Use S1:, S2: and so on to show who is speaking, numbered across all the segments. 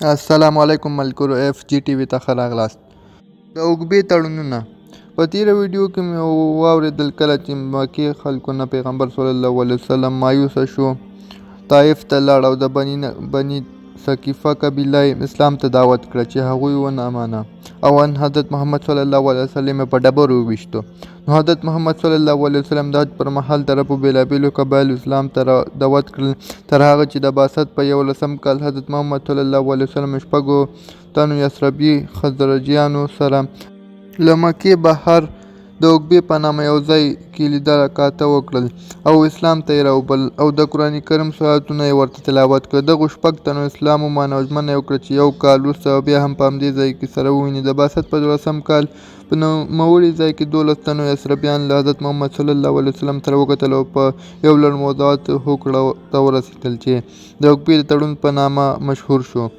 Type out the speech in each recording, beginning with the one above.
S1: السلام علیکم ملګرو اف جی ټي وي ته ښه راغلاست. د اوږبې تړونونه په تېره ویډیو کې مې واورېدل کله چې مکې خلکو نه پیغمبر صلی الله علیه وسلم مایوسه شو، طایف ته لاړ او د بني ثقیفه قبیله یې اسلام ته دعوت کړه چې هغوی ونه منه او ان حضرت محمد صلی الله علیه وسلم یې په ډبرو وویشتو. نو حضرت محمد صلی الله علیه وسلم د حج پر مهال د ربو بېلابېلو قبایلو اسلام ته دعوت کړل، تر هغه چې د بعثت په 11 کال حضرت محمد صلی الله علیه وسلم شپږو تنو یثربي خزرجیانو سره له مکې بهر د اوږبې په نامه یو ځای کې لیده کاته وکړل او اسلام ته یې راوبلل او د قرآن کریم سورتونه یې ورته تلاوت کړل. دغو شپږ تنو اسلام ومانه او ژمنه یې وکړه چې 1 کال وروسته بیا هم په همدې ځای کې سره وویني. د بعثت په 12 کال په نوموړي ځای کې 12 تنو یثربیان له حضرت محمد صلی الله علیه وسلم سره وکتل او په یو لړ موضوعات هوکړه ته ورسېدل چې د اوږبې د تړون په نامه مشهور شو.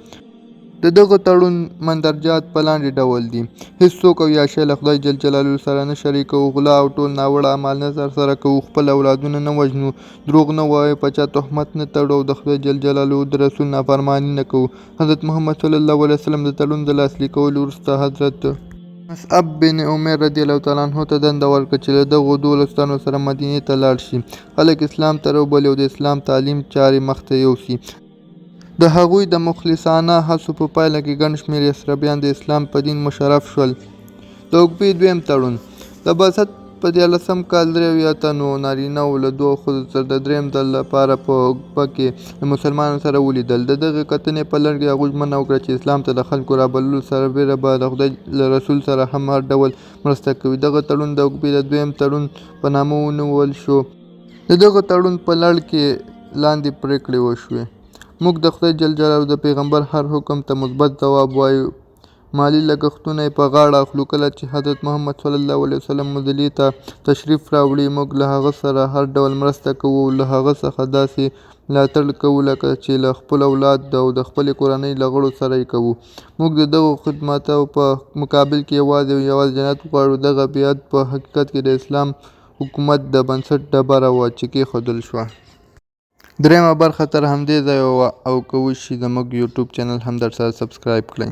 S1: د دغه تړون مندرجات په لاندې ډول دي: هیڅوک او یا شی له خدای جل جلاله سره نه شریکوو، غلا او ټول ناوړه اعمال نه سرته کوو، خپل اولادونه نه وژنو، دروغ نه وایو، په چا تهمت نه تړو او د خدای جل جلاله د رسول نافرماني نه کوو. حضرت محمد صلی الله علیه وسلم د تړون د لاسلیک کولو وروسته حضرت مصعب بن عمیر رضی الله تعالی عنه ته دنده ورکړه چې له دغو 12 تنو سره مدینې ته لاړ شي، خلک اسلام ته راوبولي او د اسلام تعلیم چارې مخته یوسي. د هغوی د مخلصانه هڅو په پایله کې ګڼ شمېر یثربیان د اسلام په دین مشرف شول. د اوږبې دویم تړون د بعثت په 13 کال 83 تنو نارینه‌و له 2 ښځو سره د درېیم ځل لپاره په اوږبه کې د مسلمانانو سره ولیدل. د دغې کتنې په لړ کې هغوی ژمنه وکړه چې اسلام ته د خلکو رابللو سربیره به د خدای له رسول سره هم هر ډول مرسته کوي. دغه تړون د اوږبې د دویم تړون په نامه ونیول شو. د دغه تړون په لړ کې لاندې پرېکړې وشوې: موږ د خدای جل جلاله د پیغمبر هر حکم ته مثبت ځواب وایو، مالي لګښتونه یې په غاړه اخلو. کله چې حضرت محمد صلی الله علیه وسلم مدینې ته تشریف راوړي موږ له هغه سره هر ډول مرسته کوو او له هغه څخه داسې ملاتړ کوو لکه چې له خپل اولاد او د خپلې کورنۍ له غړو سره یې کوو. موږ د دغو خدماتو په مقابل کې یوازې او یوازې جنت غواړو. دغه بیعت په حقیقت کې د اسلام حکومت د بنسټ ډبره وه چې کېښودل شوه. درېیمه برخه تر همدې ځایه وه او که وشي زموږ یوټیوب چینل هم درسره سبسکرایب کړئ.